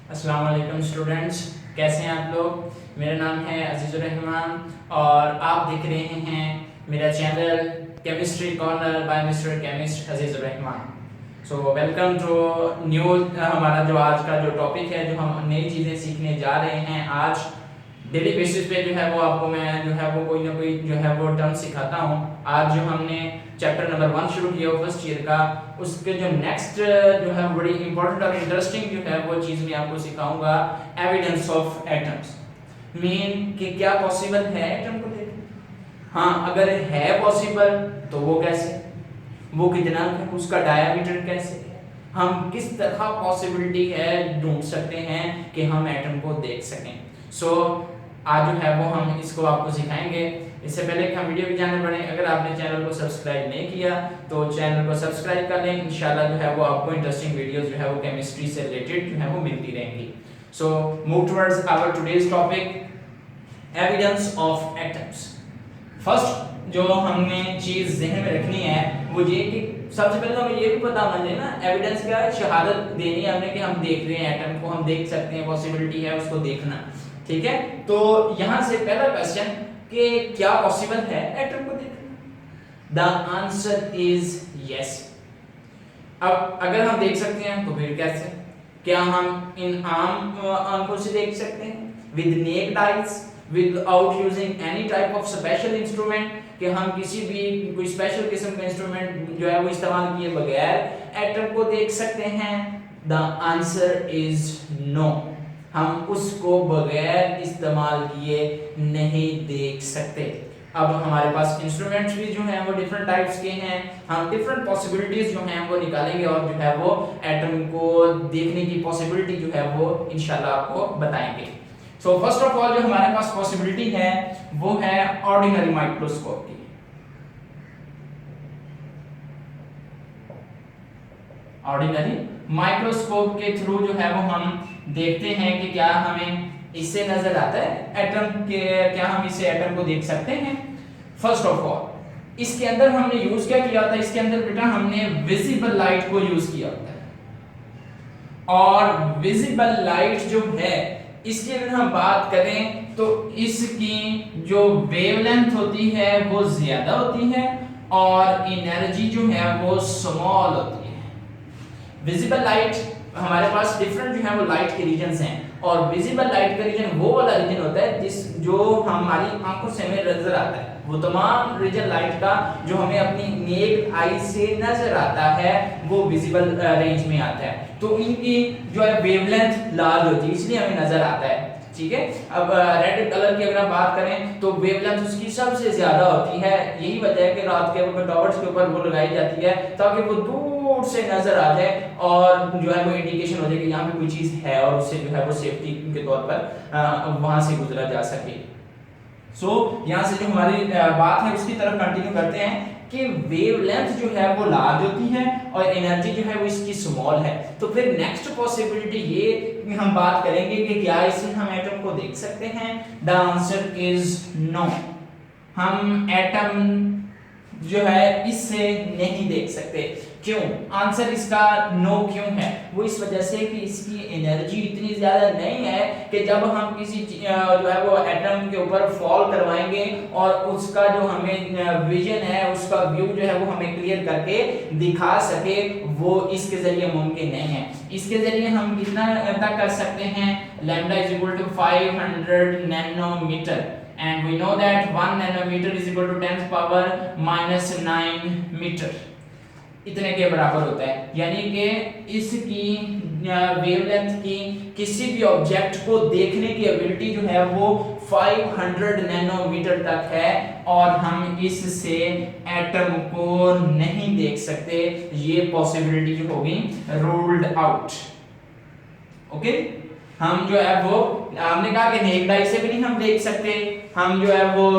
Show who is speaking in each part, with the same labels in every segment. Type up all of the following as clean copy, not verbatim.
Speaker 1: अस्सलाम वालेकुम स्टूडेंट्स, कैसे हैं आप लोग। मेरा नाम है अजीज़ुर रहमान और आप देख रहे हैं मेरा channel chemistry corner by mister chemist Azizur Rahman. So welcome to new हमारा जो आज का जो टॉपिक है, जो हम नई चीज़ें सीखने जा रहे हैं। आज डेली बेसिस पे जो है वो आपको मैं जो है वो कोई ना कोई जो है वो टर्म सिखाता हूँ। आज जो हमने चैप्टर नंबर 1 शुरू किया फर्स्ट ईयर का, उसके जो नेक्स्ट जो है बड़ी इंपॉर्टेंट और इंटरेस्टिंग जो है वो चीज़ मैं आपको सिखाऊंगा, एविडेंस ऑफ एटम्स। मीन कि क्या पॉसिबल है एटम को देखना। हाँ, अगर है पॉसिबल तो वो कैसे, वो कितना है, उसका डायमीटर कैसे है, हम किस तरह पॉसिबिलिटी है ढूंढ सकते हैं कि हम एटम को देख सकें। सो आज जो है वो हम इसको आपको सिखाएंगे। इससे पहले कि हम वीडियो भी जाने बढ़े, अगर आपने चैनल को सब्सक्राइब नहीं किया तो चैनल को सब्सक्राइब कर लें। इंशाल्लाह जो है वो आपको इंटरेस्टिंग वीडियोस जो है वो केमिस्ट्री से रिलेटेड जो है वो मिलती रहेंगी। So move towards our today's topic, evidence of atoms. First जो हमने चीज ज़हन में रखनी है वो ये कि सबसे पहले हमें ये भी पता होना चाहिए ना, एविडेंस क्या है, शहादत देनी है हमने कि हम देख रहे हैं एटम को, हम देख सकते हैं, पॉसिबिलिटी है उसको देखना। ठीक है, तो यहां से पहला क्वेश्चन कि क्या पॉसिबल है एटम को देखना। The answer is yes. अब अगर हम देख सकते हैं तो फिर कैसे, क्या हम इन आम आंखों से देख सकते हैं with necked eyes without using any type of special instrument, कि हम किसी भी कोई स्पेशल किस्म का इंस्ट्रूमेंट जो है वो इस्तेमाल किए बगैर एटम को देख सकते हैं? द आंसर इज नो, हम उसको बगैर इस्तेमाल किए नहीं देख सकते। अब हमारे पास इंस्ट्रूमेंट्स भी जो हैं वो डिफरेंट टाइप्स के हैं, हम डिफरेंट पॉसिबिलिटीज जो हैं वो निकालेंगे और जो है वो एटम को देखने की पॉसिबिलिटी जो है वो इंशाल्लाह आपको बताएंगे। सो फर्स्ट ऑफ ऑल जो हमारे पास पॉसिबिलिटी है वो है ऑर्डिनरी माइक्रोस्कोप की। ऑर्डिनरी माइक्रोस्कोप के थ्रू जो है वो हम देखते हैं कि क्या हमें इससे नजर आता है एटम के, क्या हम इससे एटम को देख सकते हैं। फर्स्ट ऑफ ऑल इसके अंदर हमने यूज क्या किया था, इसके अंदर बेटा हमने विजिबल लाइट को यूज किया होता है। और विजिबल लाइट जो है इसकी अगर हम बात करें तो इसकी जो वेवलेंथ होती है वो ज्यादा होती है और एनर्जी जो है वो स्मॉल होती है। विजिबल लाइट हमारे पास डिफरेंट जो है वो लाइट के रीजन्स हैं, और विजिबल लाइट का रीजन वो वाला रीजन होता है जिस जो हमारी आंखों से हमें नजर आता है। वो तमाम रीजन लाइट का जो हमें अपनी नेक्ड आई से नजर आता है वो विजिबल रेंज में आता है। तो इनकी जो है वेवलेंथ लार्ज होती है इसलिए हमें नजर आता है। ठीक है, अब रेड कलर की अगर हम बात करें तो वेवलेंथ उसकी सबसे ज्यादा होती है। यही वजह है कि रात के वक्त टॉवर्स के ऊपर वो लगाई जाती है ताकि वो दूर से नजर आ जाए और जो है वो इंडिकेशन हो जाए कि यहाँ पे कोई चीज है और उससे जो है वो सेफ्टी के तौर पर वहां से गुजरा जा सके। सो यहाँ से जो हमारी बात है उसकी तरफ कंटिन्यू करते हैं कि वेवलेंथ जो है वो लार्ज होती है और एनर्जी जो है वो इसकी स्मॉल है। तो फिर नेक्स्ट पॉसिबिलिटी ये हम बात करेंगे कि क्या इससे हम एटम को देख सकते हैं। द आंसर इज नो, हम एटम जो है इससे नहीं देख सकते। क्यों? आंसर इसका नो क्यों है, वो इस वजह से कि इसकी एनर्जी इतनी ज्यादा नहीं है कि जब हम किसी जो है वो एटम के ऊपर फॉल करवाएंगे और उसका जो हमें विजन है, उसका व्यू जो है वो हमें क्लियर करके दिखा सके, वो इसके जरिए मुमकिन नहीं है। इसके जरिए हम कितना तक कर सकते हैं, lambda is equal to 500 nanometre and we know that 1 nanometer is equal to 10 power minus 9 metre, इतने के बराबर होता है। यानी कि इसकी वेवलेंथ की किसी भी ऑब्जेक्ट को देखने की एबिलिटी जो है वो 500 नैनोमीटर तक है और हम इससे एटम को नहीं देख सकते। ये पॉसिबिलिटी जो होगी रूल्ड आउट। ओके, हम जो है वो हमने कहा कि नेक्ड आई से भी नहीं हम देख सकते, हम जो है वो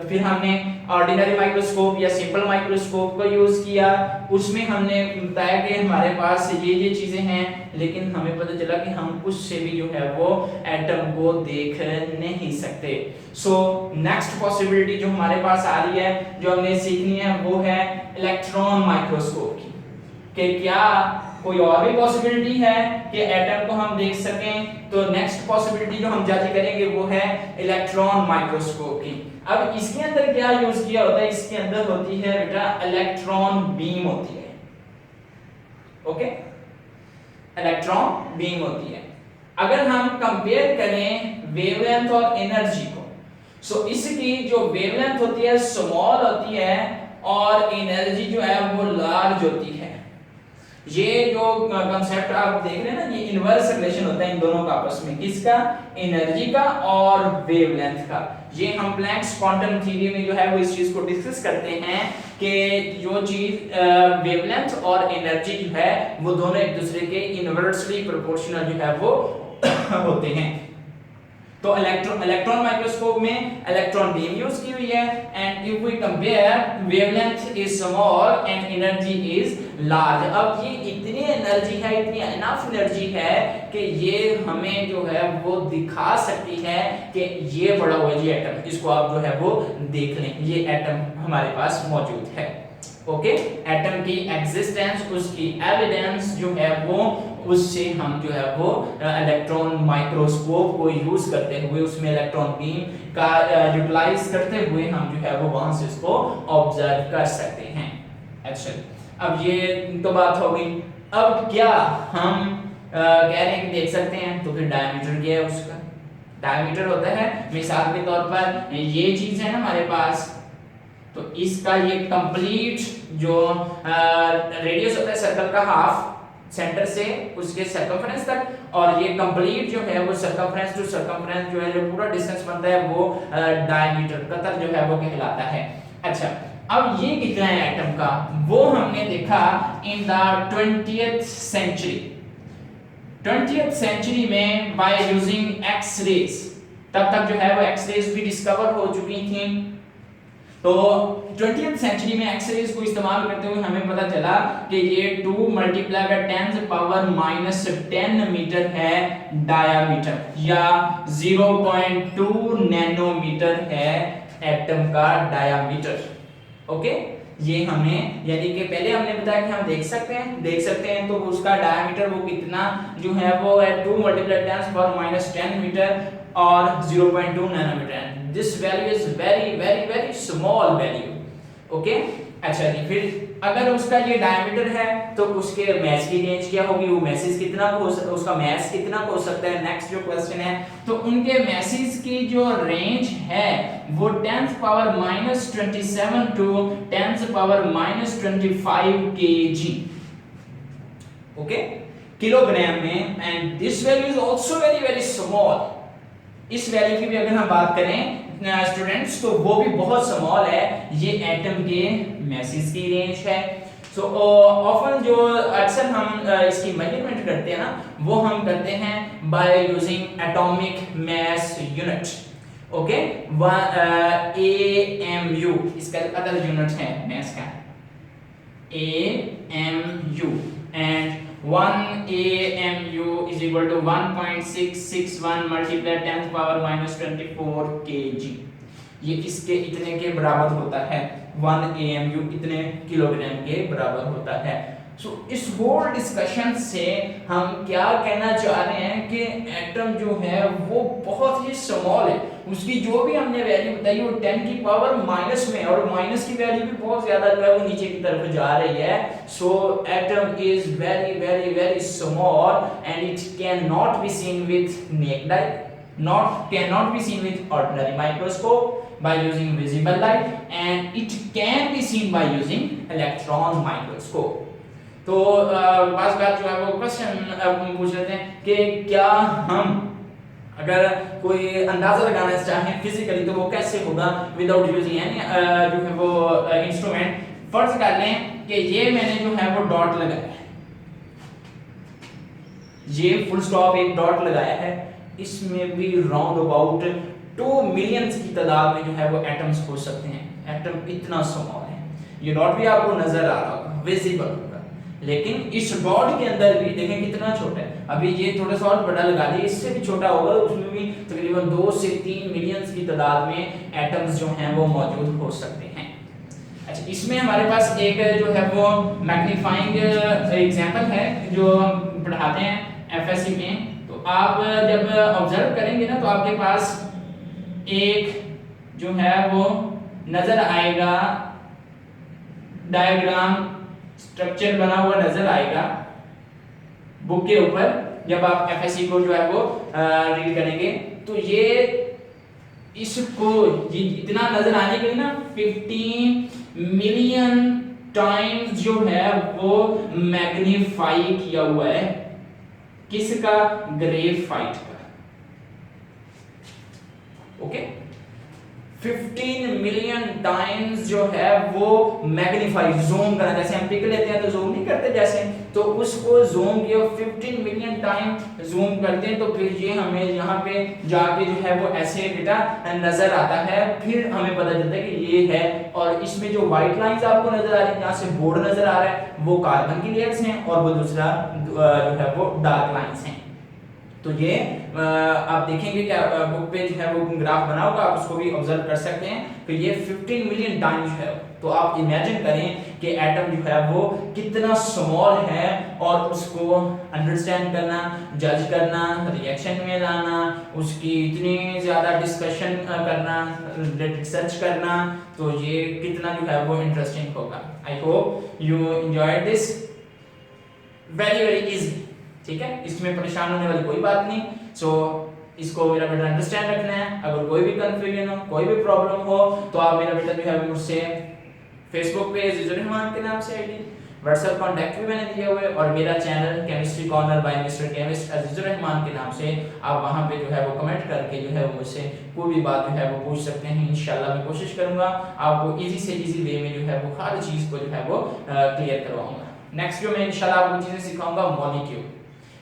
Speaker 1: फिर हमने ऑर्डिनरी माइक्रोस्कोप या सिंपल माइक्रोस्कोप को यूज किया। उसमें हमने बताया कि हमारे पास ये चीजें हैं, लेकिन हमें पता चला कि हम उससे भी जो है वो एटम को देख नहीं सकते। सो नेक्स्ट पॉसिबिलिटी जो हमारे पास आ रही है, जो हमने सीखनी है, वो है इलेक्ट्रॉन माइक्रोस्कोप की। कि क्या कोई और भी पॉसिबिलिटी है कि एटम को हम देख सकें, तो नेक्स्ट पॉसिबिलिटी जो हम जज करेंगे वो है इलेक्ट्रॉन माइक्रोस्कोप की। अब इसके अंदर क्या यूज किया होता है, इसके अंदर होती है बेटा इलेक्ट्रॉन बीम होती है। ओके, इलेक्ट्रॉन बीम होती है। अगर हम कंपेयर करें वेवलेंथ और एनर्जी को, सो इसकी जो वेवलेंथ होती है स्मॉल होती है और एनर्जी जो है वो लार्ज होती है। ये जो कांसेप्ट आप देख रहे हैं ना, ये इनवर्स रिलेशन होता है इन दोनों का आपस में, किसका, एनर्जी का और वेवलेंथ का। ये हम प्लैंक्स क्वांटम थ्योरी में जो है वो इस चीज को डिस्कस करते हैं कि जो चीज वेवलेंथ और एनर्जी जो है वो दोनों एक दूसरे के इनवर्सली प्रोपोर्शनल जो है वो होते हैं। तो इलेक्ट्रॉन माइक्रोस्कोप में इलेक्ट्रॉन बीम यूज की हुई है, and if we compare wavelength is small and energy is large. अब ये इतनी एनर्जी है, इतनी इनफ एनर्जी है कि ये हमें जो है वो दिखा सकती है कि ये बड़ा हुआ ये एटम, इसको आप जो है वो देख लें, ये एटम हमारे पास मौजूद है। ओके, एटम की एग्जिस्टेंस, उसकी एविडेंस जो है वो, उससे हम जो है वो इलेक्ट्रॉन माइक्रोस्कोप को यूज करते हुए, उसमें इलेक्ट्रॉन बीम का यूटिलाइज करते हुए हम जो है वो वहां से इसको ऑब्जर्व कर सकते हैं। अच्छा, अब ये तो बात हो गई। अब क्या हम कह रहे हैं कि देख सकते हैं, तो फिर डायमीटर क्या है उसका? डायमीटर होता है, मिसाल के तौर पर ये चीज है ना हमारे पास, तो इसका ये कंप्लीट जो रेडियस होता है सर्कल का हाफ, सेंटर से उसके सर्कमफ्रेंस तक, और ये कंप्लीट जो है वो सर्कमफ्रेंस टू सर्कमफ्रेंस जो है जो पूरा डिस्टेंस बनता है वो डायमीटर, कतर जो है वो कहलाता है। अच्छा, अब ये कितना है एटम का, वो हमने देखा in the 20th century. 20th century में बाय यूजिंग एक्स रेज, तब तक जो है वो एक्स रेज भी डिस्कवर हो चुकी थी। तो 20th सेंचुरी में एक्स-रेज को इस्तेमाल करते हुए हमें पता चला कि ये 2 × 10⁻⁻10 मीटर है डायामीटर, या 0.2 नैनोमीटर है एटम का डायामीटर। ओके, ये हमें, यानी कि पहले हमने बताया कि हम देख सकते हैं तो उसका डायामीटर वो कितना जो है वो है 2 × 10⁻10 मीटर और 0.2 nanometre. This value is very very very small value. Okay, अच्छा जी, फिर अगर उसका ये डायमीटर है तो उसके मैस की रेंज क्या होगी, वो मैसेज कितना हो, उसका मैस कितना हो सकता है। नेक्स्ट जो क्वेश्चन है, तो उनके मैसेज की जो रेंज है वो 10⁻27 टू 10⁻25 kg। ओके, किलोग्राम में, and this value is also very very small. इस वैल्यू की भी अगर हम बात करें स्टूडेंट्स, तो वो भी बहुत स्मॉल है। ये एटम के मैसेज की रेंज है। सो ऑफन जो अक्सर हम इसकी मेजरमेंट करते हैं ना, वो हम करते हैं by using atomic mass unit. Okay, AMU इसका अदर यूनिट है मास का, AMU, and 1 AMU is equal to 1.661 multiplied 10⁻⁻24 kg। ये इसके इतने के बराबर होता है, 1 AMU इतने किलोग्राम के बराबर होता है। सो इस होल डिस्कशन से हम क्या कहना चाह रहे हैं कि एटम जो है वो बहुत ही स्मॉल है। उसकी जो भी हमने वैल्यू बताई वो 10 की पावर माइनस में, और माइनस की वैल्यू भी बहुत ज्यादा जो है वो नीचे की तरफ जा रही है। So atom is very very very small and it can not be seen with naked eye, cannot be seen with ordinary microscope by using visible light, and it can be seen by using electron microscope। तो पास बात जो है वो question पूछ लेते हैं कि क्या हम अगर कोई अंदाजा लगाना चाहें फिजिकली तो वो कैसे होगा विदाउट यूजिंग एनी जो है वो इंस्ट्रूमेंट। फर्ज कर लें कि ये मैंने जो है वो डॉट लगाया है, ये फुल स्टॉप एक डॉट लगाया है, इसमें भी राउंड अबाउट 2 मिलियंस की तादाद में जो है वो एटम्स हो सकते हैं। एटम इतना स्मॉल है, ये डॉट भी आपको नजर आ रहा होगा, विजिबल होगा, लेकिन इस डॉट के अंदर भी देखें कितना छोटा है। अभी ये थोड़ा सा और बड़ा लगा दिया, इससे भी छोटा होगा, उसमें भी तकरीबन 2 से 3 मिलियंस की तादाद में एटम्स जो हैं वो मौजूद हो सकते हैं। अच्छा, इसमें हमारे पास एक जो है वो मैग्नीफाइंग एग्जांपल है जो हम पढ़ाते हैं एफएससी में। तो आप जब ऑब्जर्व करेंगे ना तो आपके पास एक जो है वो नजर आएगा, डायग्राम स्ट्रक्चर बना हुआ नजर आएगा बुक के ऊपर जब आप एफएससी को जो है वो रीड करेंगे। तो ये इसको इतना नजर आने के लिए ना 15 मिलियन टाइम्स जो है वो मैग्नीफाई किया हुआ है। किसका? ग्रेफाइट का। ओके, 15 मिलियन टाइम्स जो है वो मैग्नीफाई, जूम करना, जैसे हम पिक लेते हैं तो जूम नहीं करते जैसे, तो उसको जूम किया 15 मिलियन टाइम जूम करते हैं। तो फिर ये हमें यहाँ पे जाके जो है वो ऐसे डेटा नजर आता है, फिर हमें पता चलता है कि ये है। और इसमें जो व्हाइट लाइंस आपको नजर आ रही है, यहाँ से बोर्ड नजर आ रहा है, वो कार्बन की लेयर्स हैं और वो दूसरा जो है वो डार्क लाइंस हैं। तो ये आप देखेंगे कि बुक पे जो है वो ग्राफ बना होगा, आप उसको भी ऑब्जर्व कर सकते हैं। तो ये 15 मिलियन टाइम्स है। तो आप इमेजिन करें कि एटम जो है वो कितना स्मॉल है और उसको अंडरस्टैंड करना, जज करना, रिएक्शन में लाना, उसकी इतनी ज्यादा डिस्कशन करना, रिसर्च करना, तो ये कितना जो है वो इंटरेस्टिंग होगा। I hope you enjoyed this, very very easy. ठीक है, इसमें परेशान होने वाली कोई बात नहीं। सो इसको मेरा बेटा अंडरस्टैंड रखना है। अगर कोई भी कंफ्यूजन हो, कोई भी प्रॉब्लम हो, तो आप मेरा बेटा जो है मुझसे फेसबुक पे अजीजुर रहमान के नाम से आईडी, व्हाट्सएप कॉन्टैक्ट भी मैंने दिया हुआ है, और मेरा channel chemistry corner by mister chemist Azizur Rahman के नाम से आप वहां पे जो है वो कमेंट करके जो है वो मुझसे कोई भी बात जो है वो पूछ सकते हैं। इंशाल्लाह मैं कोशिश करूंगा आपको इजी से इजी वे में जो है वो हर चीज को जो है वो क्लियर करवाऊंगा। नेक्स्ट वीडियो में इंशाल्लाह आपको चीजें सिखाऊंगा मॉलिक्यूल।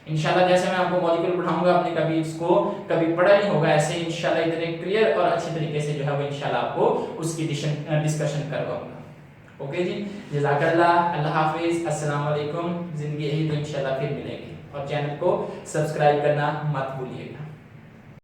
Speaker 1: इंशाल्लाह जैसे मैं आपको मॉलिक्यूल पढ़ाऊंगा, आपने कभी इसको कभी पढ़ा नहीं होगा, ऐसे इंशाल्लाह इतने क्लियर और अच्छे तरीके से जो है वो इंशाल्लाह आपको उसकी डिस्कशन करवाऊंगा। ओके जी, जज़ाकल्लाह, अल्लाह हाफिज, अस्सलाम वालेकुम। जिंदगी यही तो इंशाल्लाह फिर मिलेगी, और चैनल को सब्सक्राइब करना मत भूलिएगा।